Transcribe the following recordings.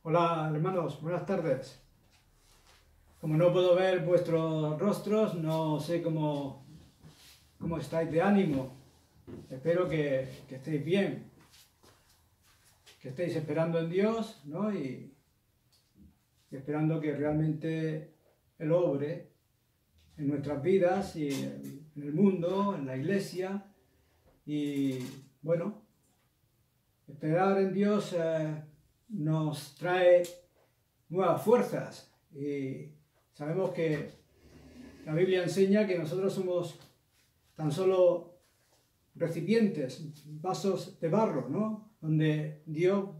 Hola hermanos, buenas tardes. Como no puedo ver vuestros rostros, no sé cómo estáis de ánimo. Espero que estéis bien, que estéis esperando en Dios, ¿no? Y esperando que realmente Él obre en nuestras vidas y en el mundo, en la iglesia. Y bueno, esperar en Dios nos trae nuevas fuerzas. Y sabemos que la Biblia enseña que nosotros somos tan solo recipientes, vasos de barro, ¿no? Donde Dios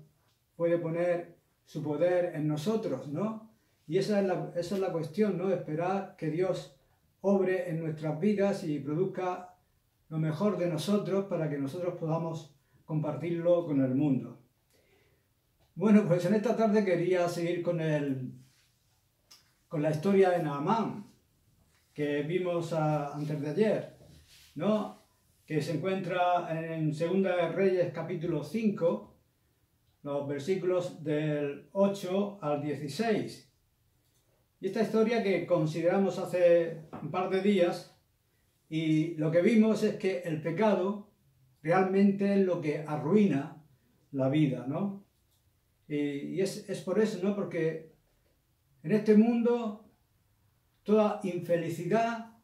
puede poner su poder en nosotros, ¿no? Y esa es la cuestión, ¿no? Esperar que Dios obre en nuestras vidas y produzca lo mejor de nosotros para que nosotros podamos compartirlo con el mundo. Bueno, pues en esta tarde quería seguir con la historia de Naamán, que vimos antes de ayer, ¿no? Que se encuentra en 2 de Reyes capítulo 5, los versículos del 8 al 16. Y esta historia que consideramos hace un par de días, y lo que vimos es que el pecado realmente es lo que arruina la vida, ¿no? Y es por eso, ¿no? Porque en este mundo toda infelicidad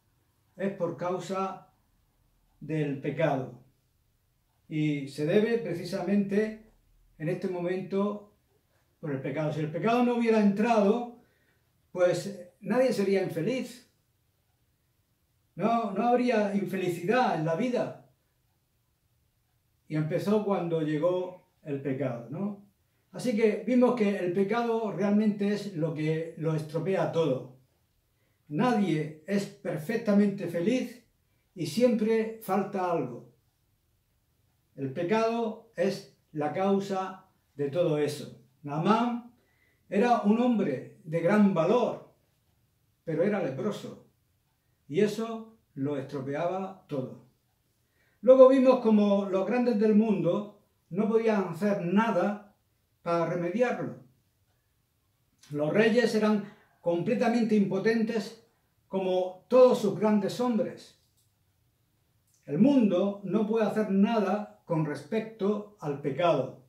es por causa del pecado. Y se debe precisamente en este momento por el pecado. Si el pecado no hubiera entrado, pues nadie sería infeliz. No habría infelicidad en la vida. Y empezó cuando llegó el pecado, ¿no? Así que vimos que el pecado realmente es lo que lo estropea todo. Nadie es perfectamente feliz y siempre falta algo. El pecado es la causa de todo eso. Naamán era un hombre de gran valor, pero era leproso. Y eso lo estropeaba todo. Luego vimos como los grandes del mundo no podían hacer nada para remediarlo. Los reyes eran completamente impotentes como todos sus grandes hombres. El mundo no puede hacer nada con respecto al pecado.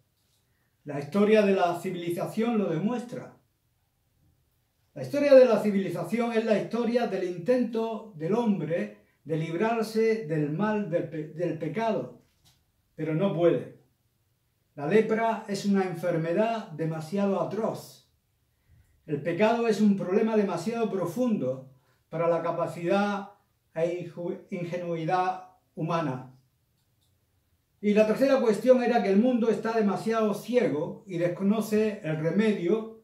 La historia de la civilización lo demuestra. La historia de la civilización es la historia del intento del hombre de librarse del mal del pecado, pero no puede. La lepra es una enfermedad demasiado atroz. El pecado es un problema demasiado profundo para la capacidad e ingenuidad humana. Y la tercera cuestión era que el mundo está demasiado ciego y desconoce el remedio,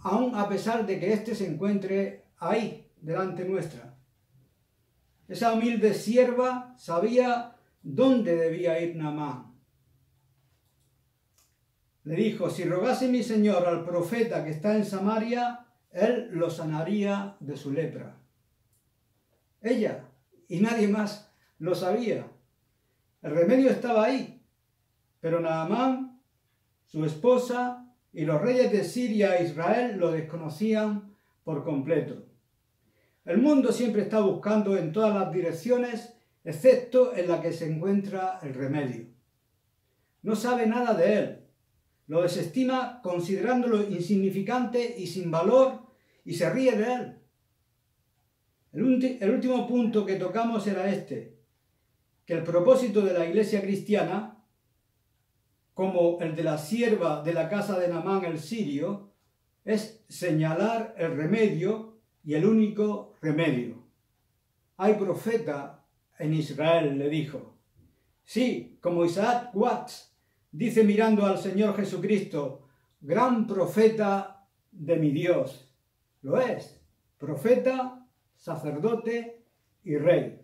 aun a pesar de que éste se encuentre ahí, delante nuestra. Esa humilde sierva sabía dónde debía ir Naamán. Le dijo: si rogase mi señor al profeta que está en Samaria, él lo sanaría de su lepra. Ella y nadie más lo sabía. El remedio estaba ahí, pero Naamán, su esposa y los reyes de Siria e Israel lo desconocían por completo. El mundo siempre está buscando en todas las direcciones, excepto en la que se encuentra el remedio. No sabe nada de él. Lo desestima considerándolo insignificante y sin valor y se ríe de él. El último punto que tocamos era este, que el propósito de la iglesia cristiana, como el de la sierva de la casa de Naamán el sirio, es señalar el remedio y el único remedio. Hay profeta en Israel, le dijo. Sí, como Isaac Watts dice mirando al Señor Jesucristo, gran profeta de mi Dios. Lo es, profeta, sacerdote y rey.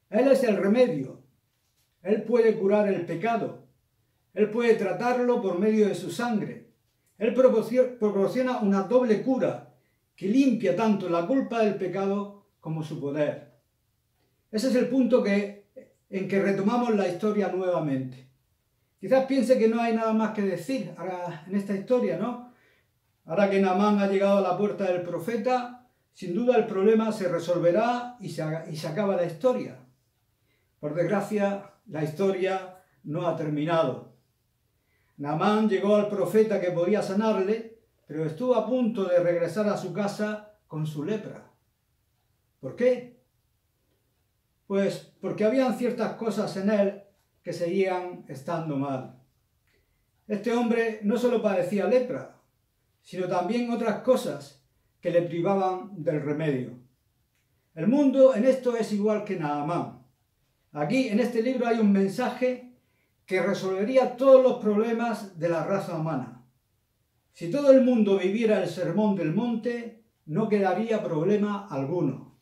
Él es el remedio. Él puede curar el pecado. Él puede tratarlo por medio de su sangre. Él proporciona una doble cura que limpia tanto la culpa del pecado como su poder. Ese es el punto en que retomamos la historia nuevamente. Quizás piense que no hay nada más que decir ahora en esta historia, ¿no? Ahora que Naamán ha llegado a la puerta del profeta, sin duda el problema se resolverá y se acaba la historia. Por desgracia, la historia no ha terminado. Naamán llegó al profeta que podía sanarle, pero estuvo a punto de regresar a su casa con su lepra. ¿Por qué? Pues porque habían ciertas cosas en él que seguían estando mal. Este hombre no solo padecía lepra, sino también otras cosas que le privaban del remedio. El mundo en esto es igual que Naamán. Aquí en este libro hay un mensaje que resolvería todos los problemas de la raza humana. Si todo el mundo viviera el sermón del monte, no quedaría problema alguno.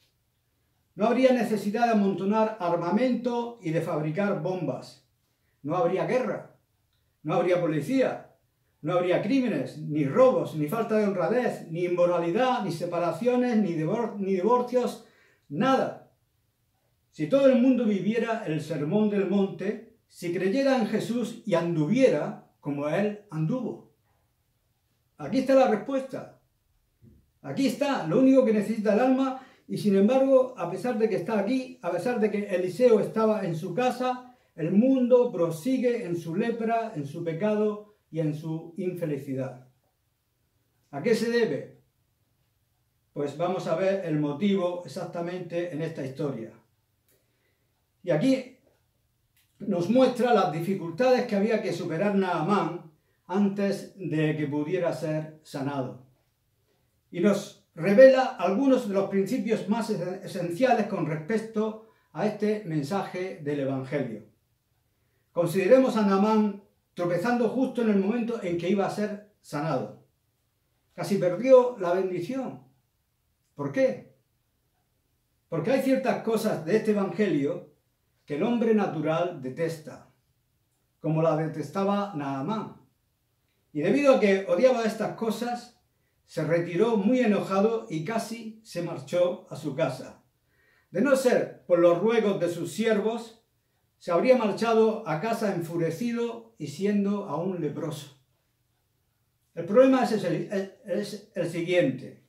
No habría necesidad de amontonar armamento y de fabricar bombas. No habría guerra, no habría policía, no habría crímenes, ni robos, ni falta de honradez, ni inmoralidad, ni separaciones, ni divorcios, nada. Si todo el mundo viviera el sermón del monte, si creyera en Jesús y anduviera como Él anduvo. Aquí está la respuesta. Aquí está lo único que necesita el alma. Y sin embargo, a pesar de que está aquí, a pesar de que Eliseo estaba en su casa, el mundo prosigue en su lepra, en su pecado y en su infelicidad. ¿A qué se debe? Pues vamos a ver el motivo exactamente en esta historia. Y aquí nos muestra las dificultades que había que superar Naamán antes de que pudiera ser sanado. Y nos revela algunos de los principios más esenciales con respecto a este mensaje del Evangelio. Consideremos a Naamán tropezando justo en el momento en que iba a ser sanado. Casi perdió la bendición. ¿Por qué? Porque hay ciertas cosas de este Evangelio que el hombre natural detesta, como la detestaba Naamán. Y debido a que odiaba estas cosas, se retiró muy enojado y casi se marchó a su casa. De no ser por los ruegos de sus siervos, se habría marchado a casa enfurecido y siendo aún leproso. El problema es el siguiente.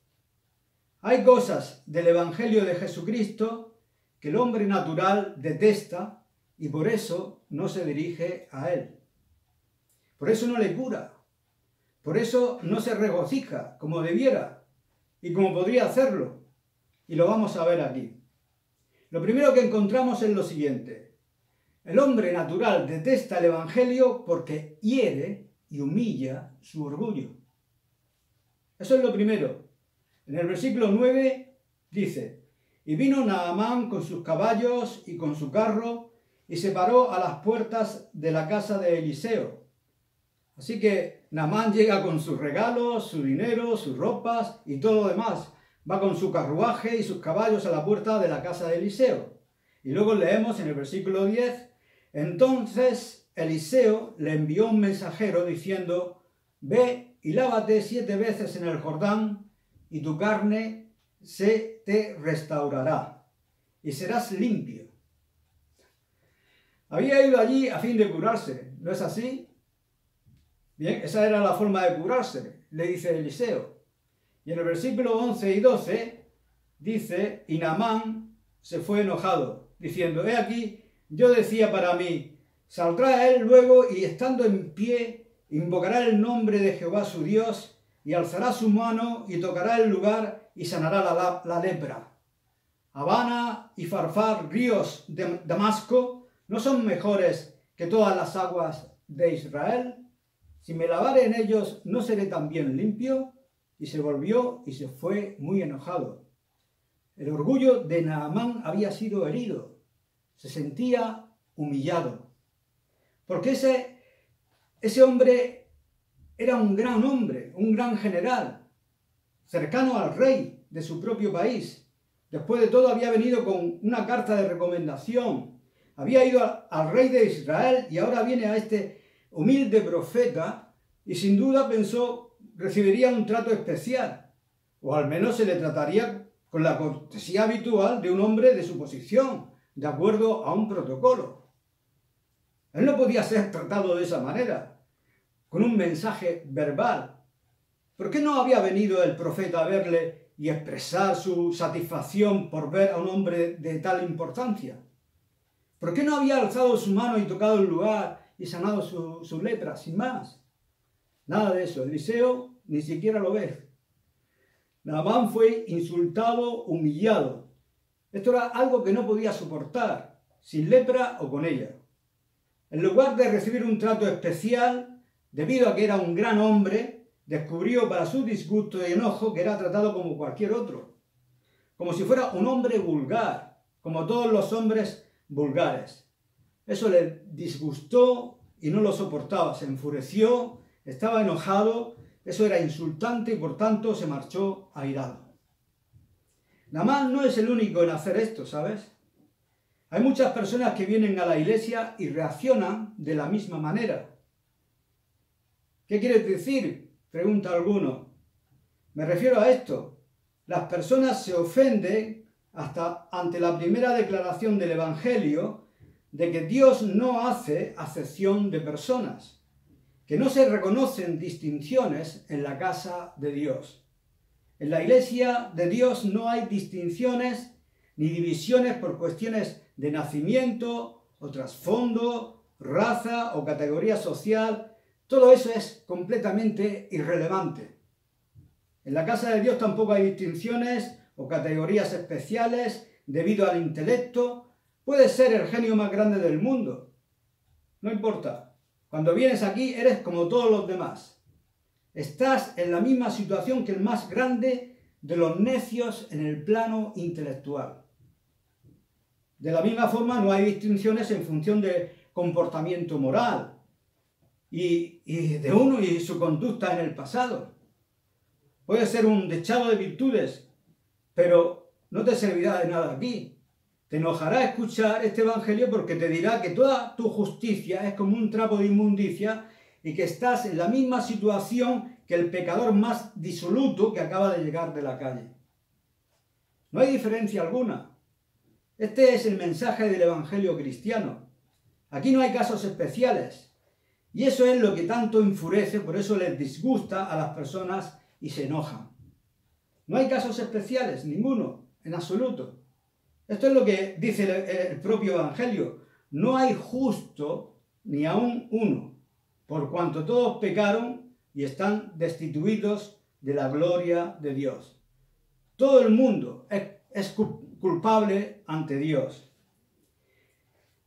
Hay cosas del Evangelio de Jesucristo que el hombre natural detesta y por eso no se dirige a él. Por eso no le cura. Por eso no se regocija como debiera y como podría hacerlo. Y lo vamos a ver aquí. Lo primero que encontramos es lo siguiente. El hombre natural detesta el Evangelio porque hiere y humilla su orgullo. Eso es lo primero. En el versículo 9 dice: y vino Naamán con sus caballos y con su carro y se paró a las puertas de la casa de Eliseo. Así que Naamán llega con sus regalos, su dinero, sus ropas y todo lo demás. Va con su carruaje y sus caballos a la puerta de la casa de Eliseo. Y luego leemos en el versículo 10, entonces Eliseo le envió un mensajero diciendo: ve y lávate 7 veces en el Jordán y tu carne se te restaurará y serás limpio. Había ido allí a fin de curarse, ¿no es así? Bien, esa era la forma de curarse, le dice Eliseo. Y en el versículo 11 y 12 dice: y Naamán se fue enojado, diciendo: he aquí, yo decía para mí, saldrá él luego y estando en pie, invocará el nombre de Jehová su Dios, y alzará su mano y tocará el lugar y sanará la lepra. Habana y Farfar, ríos de Damasco, ¿no son mejores que todas las aguas de Israel? Si me lavare en ellos, ¿no seré también limpio? Y se volvió y se fue muy enojado. El orgullo de Naamán había sido herido. Se sentía humillado. Porque ese hombre era un gran hombre, un gran general, cercano al rey de su propio país. Después de todo había venido con una carta de recomendación. Había ido al rey de Israel y ahora viene a este humilde profeta y sin duda pensó recibiría un trato especial, o al menos se le trataría con la cortesía habitual de un hombre de su posición, de acuerdo a un protocolo. Él no podía ser tratado de esa manera, con un mensaje verbal. ¿Por qué no había venido el profeta a verle y expresar su satisfacción por ver a un hombre de tal importancia? ¿Por qué no había alzado su mano y tocado el lugar y sanado su lepra, sin más? Nada de eso. Eliseo ni siquiera lo ve. Naamán fue insultado, humillado. Esto era algo que no podía soportar, sin lepra o con ella. En lugar de recibir un trato especial, debido a que era un gran hombre, descubrió para su disgusto y enojo que era tratado como cualquier otro, como si fuera un hombre vulgar, como todos los hombres vulgares. Eso le disgustó y no lo soportaba, se enfureció, estaba enojado, eso era insultante y por tanto se marchó airado. Naamán no es el único en hacer esto, ¿sabes? Hay muchas personas que vienen a la iglesia y reaccionan de la misma manera. ¿Qué quieres decir?, pregunta alguno. Me refiero a esto. Las personas se ofenden hasta ante la primera declaración del Evangelio de que Dios no hace acepción de personas, que no se reconocen distinciones en la casa de Dios. En la iglesia de Dios no hay distinciones ni divisiones por cuestiones de nacimiento o trasfondo, raza o categoría social. Todo eso es completamente irrelevante. En la casa de Dios tampoco hay distinciones o categorías especiales debido al intelecto. Puedes ser el genio más grande del mundo. No importa. Cuando vienes aquí eres como todos los demás. Estás en la misma situación que el más grande de los necios en el plano intelectual. De la misma forma no hay distinciones en función de comportamiento moral y de uno y su conducta en el pasado. Puede ser un dechado de virtudes, pero no te servirá de nada aquí. Te enojará escuchar este evangelio porque te dirá que toda tu justicia es como un trapo de inmundicia y que estás en la misma situación que el pecador más disoluto que acaba de llegar de la calle. No hay diferencia alguna. Este es el mensaje del evangelio cristiano. Aquí no hay casos especiales. Y eso es lo que tanto enfurece, por eso les disgusta a las personas y se enojan. No hay casos especiales, ninguno, en absoluto. Esto es lo que dice el propio Evangelio. No hay justo ni aun uno, por cuanto todos pecaron y están destituidos de la gloria de Dios. Todo el mundo es culpable ante Dios.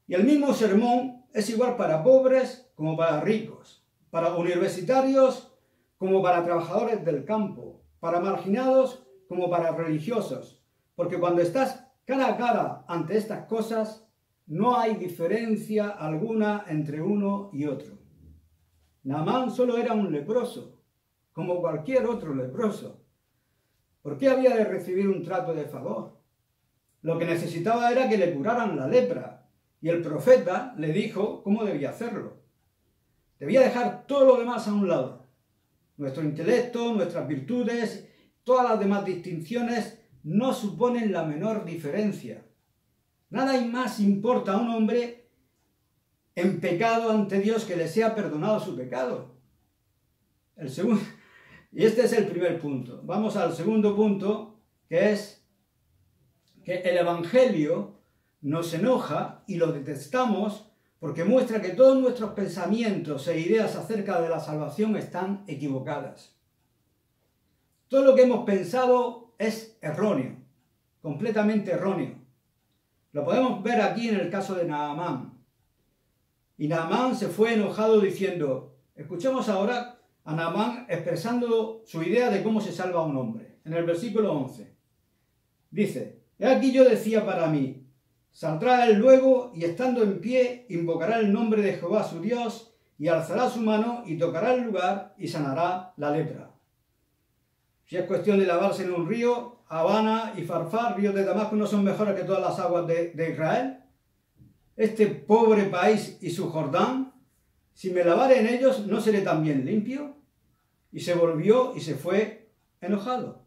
Y el mismo sermón es igual para pobres como para ricos, para universitarios como para trabajadores del campo, para marginados como para religiosos, porque cuando estás cara a cara ante estas cosas, no hay diferencia alguna entre uno y otro. Naamán solo era un leproso, como cualquier otro leproso. ¿Por qué había de recibir un trato de favor? Lo que necesitaba era que le curaran la lepra, y el profeta le dijo cómo debía hacerlo. Debía dejar todo lo demás a un lado. Nuestro intelecto, nuestras virtudes, todas las demás distinciones no suponen la menor diferencia. Nada más importa a un hombre en pecado ante Dios que le sea perdonado su pecado. Y este es el primer punto. Vamos al segundo punto, que es que el Evangelio nos enoja y lo detestamos porque muestra que todos nuestros pensamientos e ideas acerca de la salvación están equivocadas. Todo lo que hemos pensado es erróneo, completamente erróneo. Lo podemos ver aquí en el caso de Naamán. Y Naamán se fue enojado diciendo, escuchemos ahora a Naamán expresando su idea de cómo se salva un hombre. En el versículo 11 dice, he aquí yo decía para mí, saldrá él luego y estando en pie invocará el nombre de Jehová su Dios y alzará su mano y tocará el lugar y sanará la lepra. Si es cuestión de lavarse en un río, Habana y Farfar, ríos de Damasco, ¿no son mejores que todas las aguas de Israel? Este pobre país y su Jordán, si me lavare en ellos, ¿no seré también limpio? Y se volvió y se fue enojado.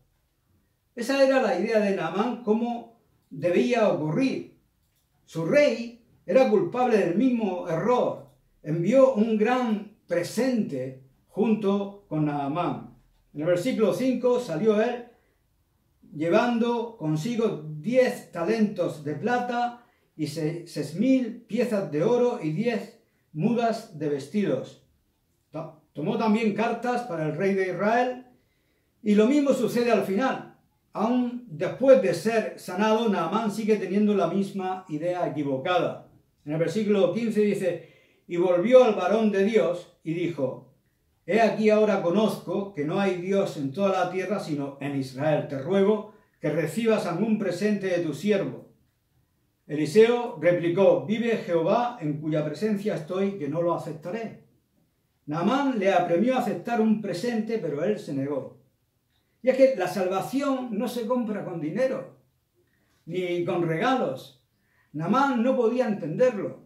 Esa era la idea de Naamán, cómo debía ocurrir. Su rey era culpable del mismo error envió un gran presente junto con Naamán. En el versículo 5 salió él llevando consigo 10 talentos de plata y 6.000 piezas de oro y 10 mudas de vestidos. Tomó también cartas para el rey de Israel, y lo mismo sucede al final. Aún después de ser sanado, Naamán sigue teniendo la misma idea equivocada. En el versículo 15 dice: y volvió al varón de Dios y dijo: he aquí ahora conozco que no hay Dios en toda la tierra sino en Israel. Te ruego que recibas algún presente de tu siervo. Eliseo replicó: vive Jehová en cuya presencia estoy, que no lo aceptaré. Naamán le apremió a aceptar un presente, pero él se negó. Y es que la salvación no se compra con dinero, ni con regalos. Naamán no podía entenderlo,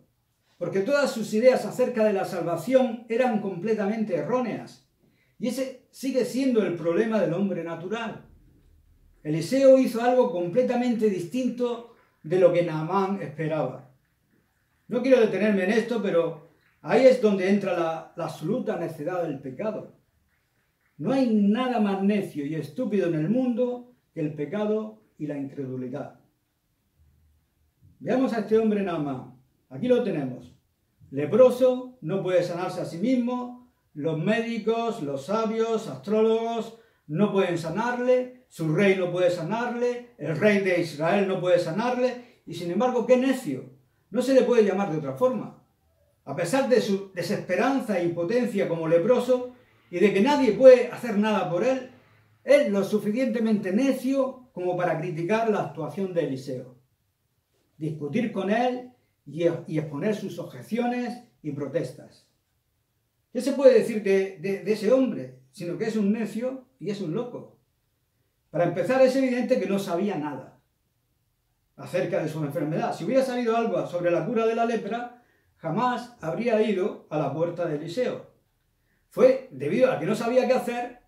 porque todas sus ideas acerca de la salvación eran completamente erróneas. Y ese sigue siendo el problema del hombre natural. Eliseo hizo algo completamente distinto de lo que Naamán esperaba. No quiero detenerme en esto, pero ahí es donde entra la absoluta necedad del pecado. No hay nada más necio y estúpido en el mundo que el pecado y la incredulidad. Veamos a este hombre Naamán. Aquí lo tenemos. Leproso, no puede sanarse a sí mismo. Los médicos, los sabios, astrólogos no pueden sanarle. Su rey no puede sanarle. El rey de Israel no puede sanarle. Y sin embargo, ¡qué necio! No se le puede llamar de otra forma. A pesar de su desesperanza e impotencia como leproso y de que nadie puede hacer nada por él, es lo suficientemente necio como para criticar la actuación de Eliseo, discutir con él y exponer sus objeciones y protestas. ¿Qué se puede decir de ese hombre? Sino que es un necio y es un loco. Para empezar, es evidente que no sabía nada acerca de su enfermedad. Si hubiera sabido algo sobre la cura de la lepra, jamás habría ido a la puerta de Eliseo. Fue debido a que no sabía qué hacer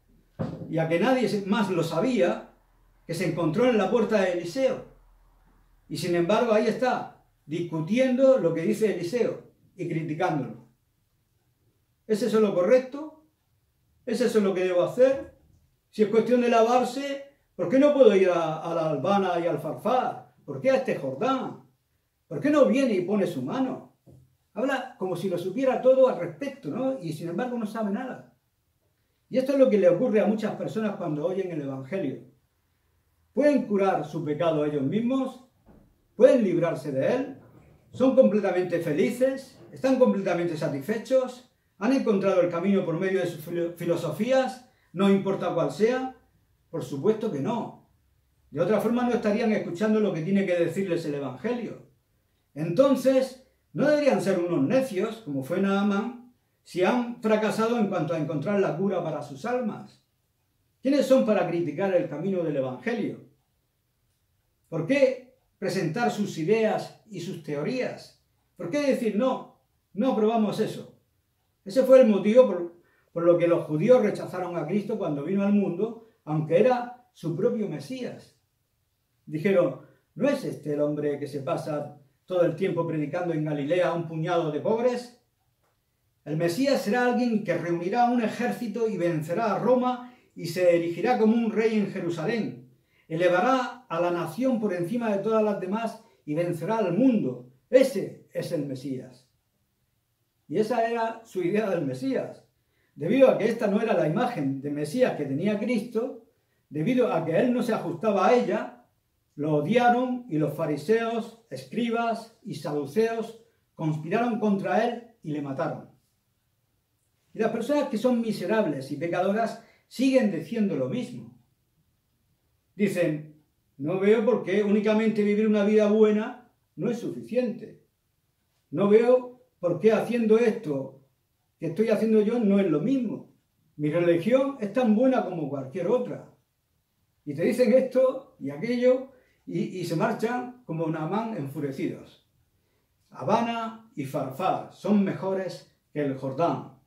y a que nadie más lo sabía, que se encontró en la puerta de Eliseo. Y sin embargo, ahí está, discutiendo lo que dice Eliseo y criticándolo. ¿Es eso lo correcto? ¿Es eso lo que debo hacer? Si es cuestión de lavarse, ¿por qué no puedo ir a la Albana y al Farfar? ¿Por qué a este Jordán? ¿Por qué no viene y pone su mano? Habla como si lo supiera todo al respecto, ¿no? Y sin embargo no sabe nada. Y esto es lo que le ocurre a muchas personas cuando oyen el Evangelio. ¿Pueden curar su pecado ellos mismos? ¿Pueden librarse de él? ¿Son completamente felices? ¿Están completamente satisfechos? ¿Han encontrado el camino por medio de sus filosofías? ¿No importa cuál sea? Por supuesto que no. De otra forma no estarían escuchando lo que tiene que decirles el Evangelio. Entonces, no deberían ser unos necios, como fue Naamán, si han fracasado en cuanto a encontrar la cura para sus almas. ¿Quiénes son para criticar el camino del Evangelio? ¿Por qué presentar sus ideas y sus teorías? ¿Por qué decir no aprobamos eso? Ese fue el motivo por lo que los judíos rechazaron a Cristo cuando vino al mundo, aunque era su propio Mesías. Dijeron: ¿no es este el hombre que se pasa todo el tiempo predicando en Galilea a un puñado de pobres? El Mesías será alguien que reunirá un ejército y vencerá a Roma y se erigirá como un rey en Jerusalén. Elevará a la nación por encima de todas las demás y vencerá al mundo. Ese es el Mesías. Y esa era su idea del Mesías. Debido a que esta no era la imagen de Mesías que tenía Cristo, debido a que él no se ajustaba a ella, lo odiaron y los fariseos, escribas y saduceos conspiraron contra él y le mataron. Y las personas que son miserables y pecadoras siguen diciendo lo mismo. Dicen: no veo por qué únicamente vivir una vida buena no es suficiente. No veo por qué haciendo esto que estoy haciendo yo no es lo mismo. Mi religión es tan buena como cualquier otra. Y te dicen esto y aquello y se marchan como Naamán enfurecidos. Habana y Farfar son mejores que el Jordán.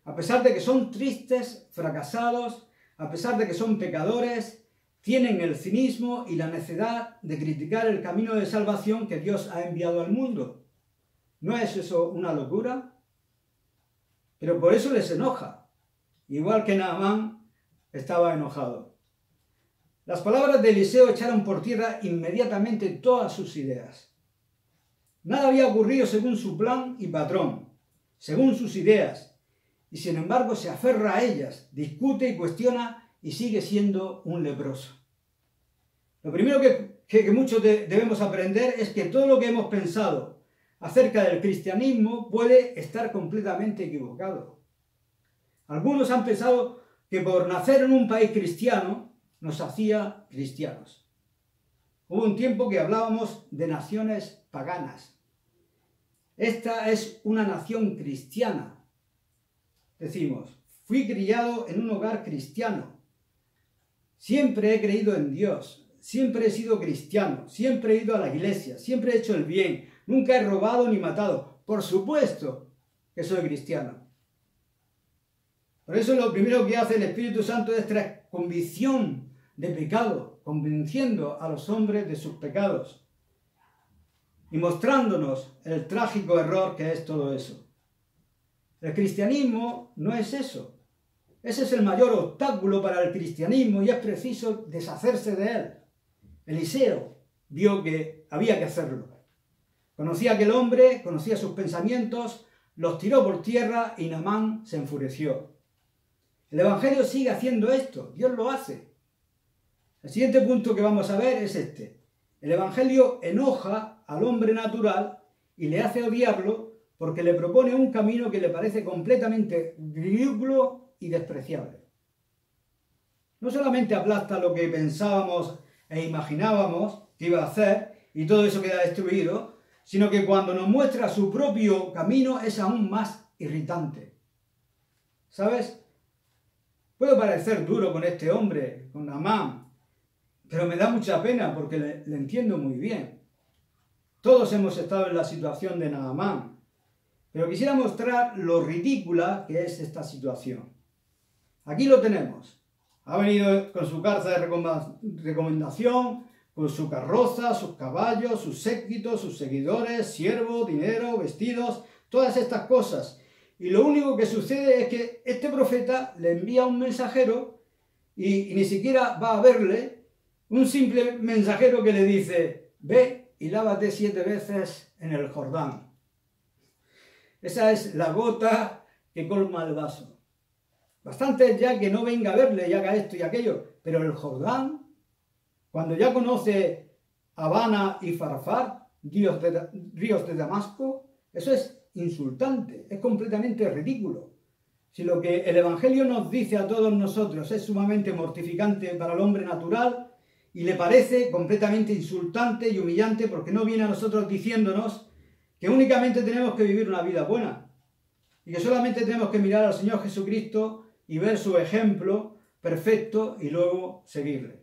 A pesar de que son tristes, fracasados, a pesar de que son pecadores, tienen el cinismo y la necedad de criticar el camino de salvación que Dios ha enviado al mundo. ¿No es eso una locura? pero por eso les enoja, igual que Naamán estaba enojado. Las palabras de Eliseo echaron por tierra inmediatamente todas sus ideas. Nada había ocurrido según su plan y patrón, según sus ideas, y sin embargo se aferra a ellas, discute y cuestiona y sigue siendo un leproso. Lo primero que muchos debemos aprender es que todo lo que hemos pensado acerca del cristianismo puede estar completamente equivocado. Algunos han pensado que por nacer en un país cristiano nos hacía cristianos. Hubo un tiempo que hablábamos de naciones paganas. Esta es una nación cristiana. Decimos, fui criado en un hogar cristiano. Siempre he creído en Dios. Siempre he sido cristiano. Siempre he ido a la iglesia. Siempre he hecho el bien. Nunca he robado ni matado. Por supuesto que soy cristiano. Por eso lo primero que hace el Espíritu Santo es traer convicción de pecado, convenciendo a los hombres de sus pecados y mostrándonos el trágico error que es todo eso. El cristianismo no es eso. Ese es el mayor obstáculo para el cristianismo y es preciso deshacerse de él. Eliseo vio que había que hacerlo. Conocía a aquel hombre, conocía sus pensamientos, los tiró por tierra y Naamán se enfureció. El Evangelio sigue haciendo esto, Dios lo hace. El siguiente punto que vamos a ver es este. El Evangelio enoja al hombre natural y le hace odiarlo porque le propone un camino que le parece completamente ridículo y despreciable. No solamente aplasta lo que pensábamos e imaginábamos que iba a hacer y todo eso queda destruido, sino que cuando nos muestra su propio camino es aún más irritante. ¿Sabes? Puedo parecer duro con este hombre, con Naamán, pero me da mucha pena porque le entiendo muy bien. Todos hemos estado en la situación de Naamán, pero quisiera mostrar lo ridícula que es esta situación. Aquí lo tenemos. Ha venido con su carta de recomendación, con su carroza, sus caballos, sus séquitos, sus seguidores, siervos, dinero, vestidos, todas estas cosas. Y lo único que sucede es que este profeta le envía un mensajero y ni siquiera va a verle, un simple mensajero que le dice, ve y lávate 7 veces en el Jordán. Esa es la gota que colma el vaso. Bastante ya que no venga a verle y haga esto y aquello, pero el Jordán, cuando ya conoce Abana y Farfar, ríos de Damasco, eso es insultante, es completamente ridículo. Si lo que el Evangelio nos dice a todos nosotros es sumamente mortificante para el hombre natural y le parece completamente insultante y humillante porque no viene a nosotros diciéndonos que únicamente tenemos que vivir una vida buena y que solamente tenemos que mirar al Señor Jesucristo y ver su ejemplo perfecto y luego seguirle.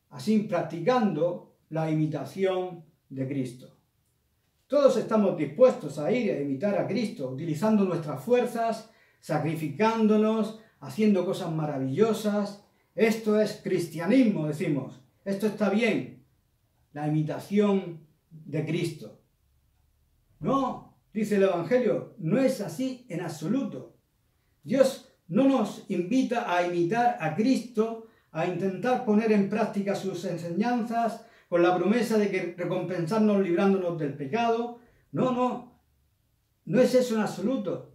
Así practicando la imitación de Cristo. Todos estamos dispuestos a ir a imitar a Cristo, utilizando nuestras fuerzas, sacrificándonos, haciendo cosas maravillosas. Esto es cristianismo, decimos. Esto está bien, la imitación de Cristo. No, dice el Evangelio, no es así en absoluto. Dios no nos invita a imitar a Cristo, a intentar poner en práctica sus enseñanzas, con la promesa de que recompensarnos librándonos del pecado. No es eso en absoluto.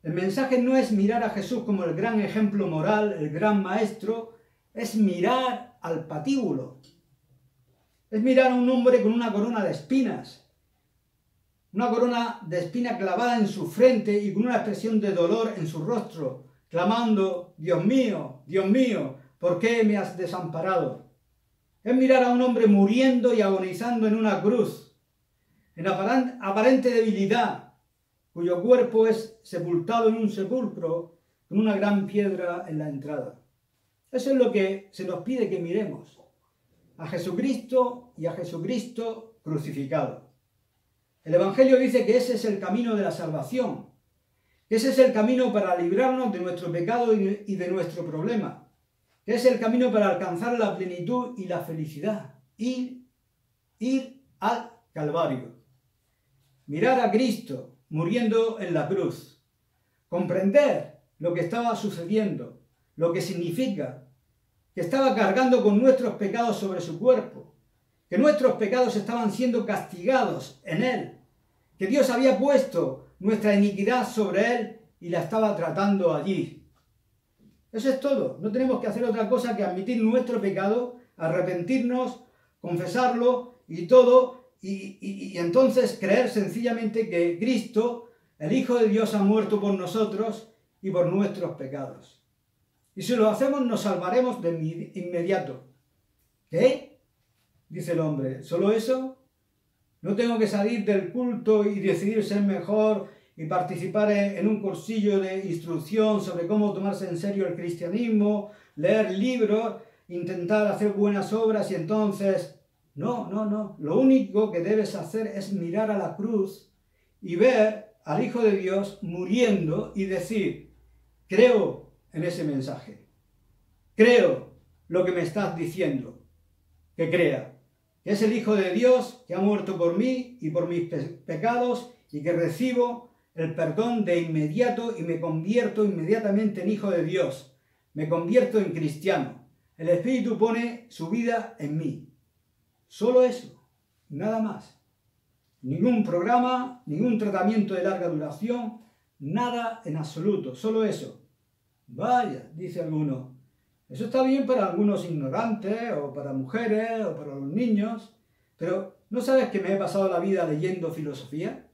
El mensaje no es mirar a Jesús como el gran ejemplo moral, el gran maestro, es mirar al patíbulo. Es mirar a un hombre con una corona de espinas, una corona de espina clavada en su frente y con una expresión de dolor en su rostro, clamando, Dios mío, ¿por qué me has desamparado? Es mirar a un hombre muriendo y agonizando en una cruz, en aparente debilidad, cuyo cuerpo es sepultado en un sepulcro con una gran piedra en la entrada. Eso es lo que se nos pide que miremos, a Jesucristo y a Jesucristo crucificado. El Evangelio dice que ese es el camino de la salvación, que ese es el camino para librarnos de nuestro pecado y de nuestro problema, que es el camino para alcanzar la plenitud y la felicidad, ir al Calvario. Mirar a Cristo, muriendo en la cruz. Comprender lo que estaba sucediendo, lo que significa que estaba cargando con nuestros pecados sobre su cuerpo, que nuestros pecados estaban siendo castigados en él, que Dios había puesto nuestra iniquidad sobre él y la estaba tratando allí. Eso es todo. No tenemos que hacer otra cosa que admitir nuestro pecado, arrepentirnos, confesarlo y todo, y entonces creer sencillamente que Cristo, el Hijo de Dios, ha muerto por nosotros y por nuestros pecados. Y si lo hacemos, nos salvaremos de inmediato. ¿Qué? Dice el hombre. ¿Solo eso? ¿No tengo que salir del culto y decidir ser mejor y participar en un cursillo de instrucción sobre cómo tomarse en serio el cristianismo, leer libros, intentar hacer buenas obras y entonces... No. Lo único que debes hacer es mirar a la cruz y ver al Hijo de Dios muriendo y decir, creo en ese mensaje. Creo lo que me estás diciendo. Que crea. Que es el Hijo de Dios que ha muerto por mí y por mis pecados y que recibo el perdón de inmediato y me convierto inmediatamente en Hijo de Dios. Me convierto en cristiano. El Espíritu pone su vida en mí. Solo eso, nada más. Ningún programa, ningún tratamiento de larga duración, nada en absoluto, solo eso. Vaya, dice alguno, eso está bien para algunos ignorantes, o para mujeres, o para los niños, pero ¿no sabes que me he pasado la vida leyendo filosofía?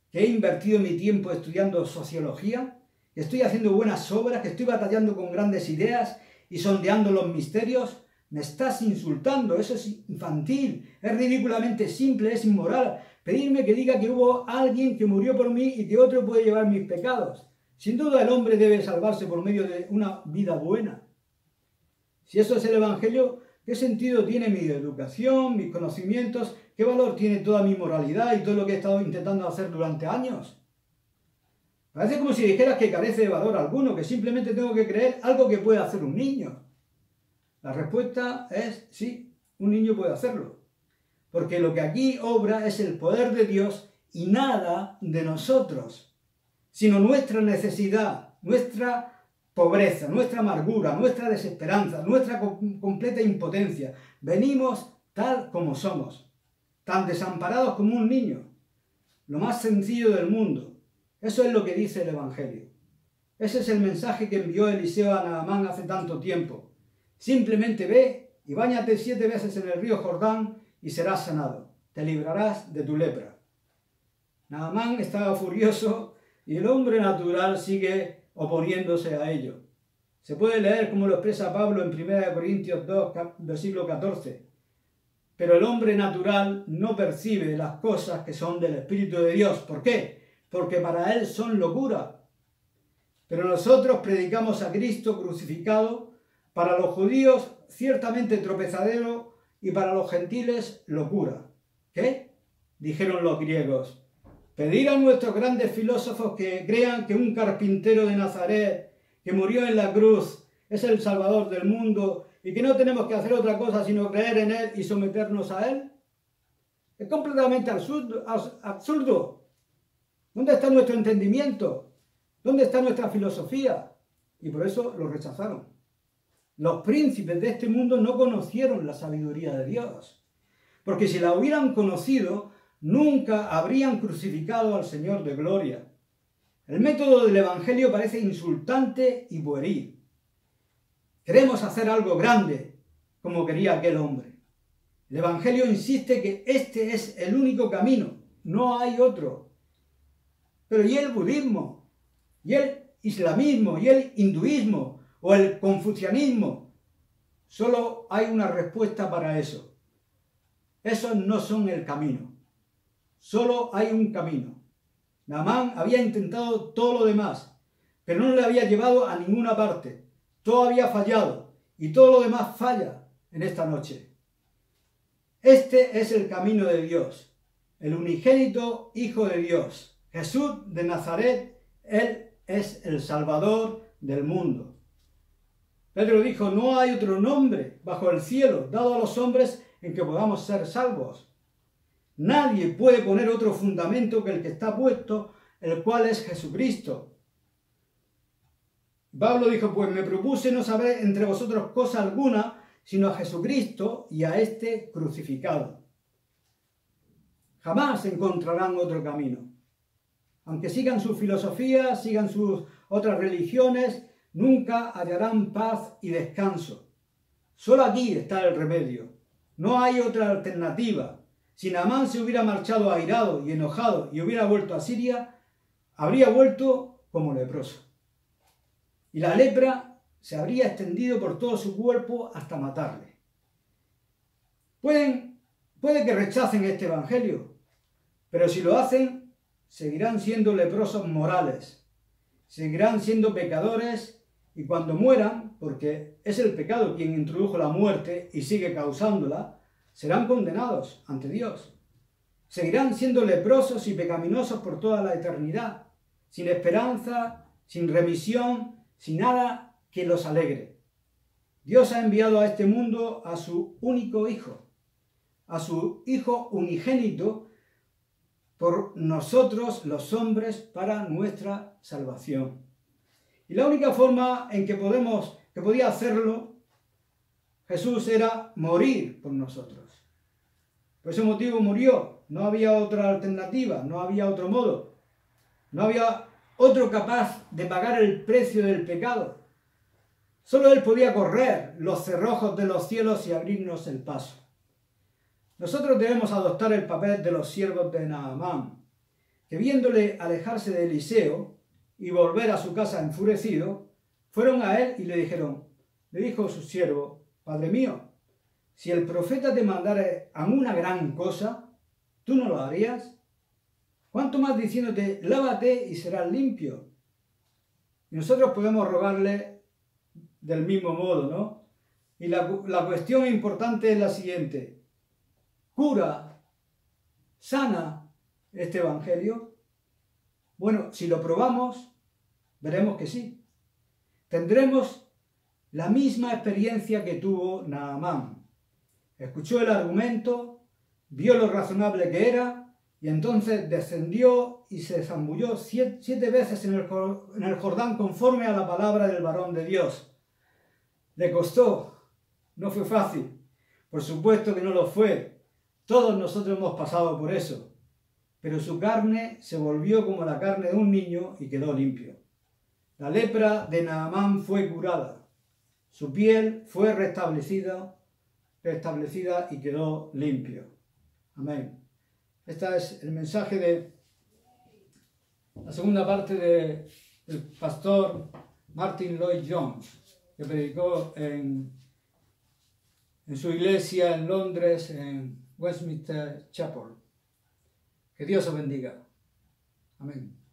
¿Que he invertido mi tiempo estudiando sociología? ¿Que estoy haciendo buenas obras? ¿Que estoy batallando con grandes ideas y sondeando los misterios? Me estás insultando, eso es infantil, es ridículamente simple, es inmoral. Pedirme que diga que hubo alguien que murió por mí y que otro puede llevar mis pecados. Sin duda el hombre debe salvarse por medio de una vida buena. Si eso es el Evangelio, ¿qué sentido tiene mi educación, mis conocimientos? ¿Qué valor tiene toda mi moralidad y todo lo que he estado intentando hacer durante años? Parece como si dijeras que carece de valor alguno, que simplemente tengo que creer algo que puede hacer un niño. La respuesta es sí, un niño puede hacerlo. Porque lo que aquí obra es el poder de Dios y nada de nosotros, sino nuestra necesidad, nuestra pobreza, nuestra amargura, nuestra desesperanza, nuestra completa impotencia. Venimos tal como somos, tan desamparados como un niño, lo más sencillo del mundo. Eso es lo que dice el Evangelio. Ese es el mensaje que envió Eliseo a Naamán hace tanto tiempo. Simplemente ve y báñate 7 veces en el río Jordán y serás sanado. Te librarás de tu lepra. Naamán estaba furioso y el hombre natural sigue oponiéndose a ello. Se puede leer como lo expresa Pablo en 1 Corintios 2, versículo 14. Pero el hombre natural no percibe las cosas que son del Espíritu de Dios. ¿Por qué? Porque para él son locura. Pero nosotros predicamos a Cristo crucificado, para los judíos ciertamente tropezadero y para los gentiles locura. ¿Qué? Dijeron los griegos. Pedir a nuestros grandes filósofos que crean que un carpintero de Nazaret que murió en la cruz es el Salvador del mundo y que no tenemos que hacer otra cosa sino creer en él y someternos a él. Es completamente absurdo. ¿Dónde está nuestro entendimiento? ¿Dónde está nuestra filosofía? Y por eso lo rechazaron. Los príncipes de este mundo no conocieron la sabiduría de Dios, porque si la hubieran conocido, nunca habrían crucificado al Señor de gloria. El método del Evangelio parece insultante y pueril. Queremos hacer algo grande, como quería aquel hombre. El Evangelio insiste que este es el único camino, no hay otro. Pero ¿y el budismo? ¿Y el islamismo? ¿Y el hinduismo? ¿O el confucianismo? Solo hay una respuesta para eso. Esos no son el camino. Solo hay un camino. Naamán había intentado todo lo demás, pero no le había llevado a ninguna parte. Todo había fallado y todo lo demás falla en esta noche. Este es el camino de Dios, el unigénito Hijo de Dios. Jesús de Nazaret, Él es el Salvador del mundo. Pedro dijo, no hay otro nombre bajo el cielo dado a los hombres en que podamos ser salvos. Nadie puede poner otro fundamento que el que está puesto el cual es Jesucristo. Pablo dijo, pues me propuse no saber entre vosotros cosa alguna, sino a Jesucristo y a este crucificado. Jamás encontrarán otro camino. Aunque sigan su filosofía, sigan sus otras religiones, nunca hallarán paz y descanso. Solo aquí está el remedio. No hay otra alternativa. Si Naamán se hubiera marchado airado y enojado y hubiera vuelto a Siria, habría vuelto como leproso. Y la lepra se habría extendido por todo su cuerpo hasta matarle. Puede que rechacen este evangelio, pero si lo hacen, seguirán siendo leprosos morales, seguirán siendo pecadores y cuando mueran, porque es el pecado quien introdujo la muerte y sigue causándola, serán condenados ante Dios. Seguirán siendo leprosos y pecaminosos por toda la eternidad, sin esperanza, sin remisión, sin nada que los alegre. Dios ha enviado a este mundo a su único Hijo, a su Hijo unigénito, por nosotros los hombres para nuestra salvación. Y la única forma en que podía hacerlo Jesús era morir por nosotros. Por ese motivo murió. No había otra alternativa, no había otro modo. No había otro capaz de pagar el precio del pecado. Solo Él podía correr los cerrojos de los cielos y abrirnos el paso. Nosotros debemos adoptar el papel de los siervos de Naamán, que viéndole alejarse de Eliseo y volver a su casa enfurecido, fueron a él y le dijo su siervo, Padre mío, si el profeta te mandara a una gran cosa, ¿tú no lo harías? ¿Cuánto más diciéndote, lávate y serás limpio? Y nosotros podemos rogarle del mismo modo, ¿no? Y la cuestión importante es la siguiente. ¿Cura, sana este evangelio? Bueno, si lo probamos, veremos que sí. Tendremos la misma experiencia que tuvo Naamán. Escuchó el argumento, vio lo razonable que era, y entonces descendió y se zambulló siete veces en el Jordán conforme a la palabra del varón de Dios. Le costó, no fue fácil. Por supuesto que no lo fue. Todos nosotros hemos pasado por eso. Pero su carne se volvió como la carne de un niño y quedó limpio. La lepra de Naamán fue curada. Su piel fue restablecida y quedó limpio. Amén. Este es el mensaje de la segunda parte del pastor Martin Lloyd-Jones, que predicó en su iglesia en Londres, en Westminster Chapel. Que Dios os bendiga. Amén.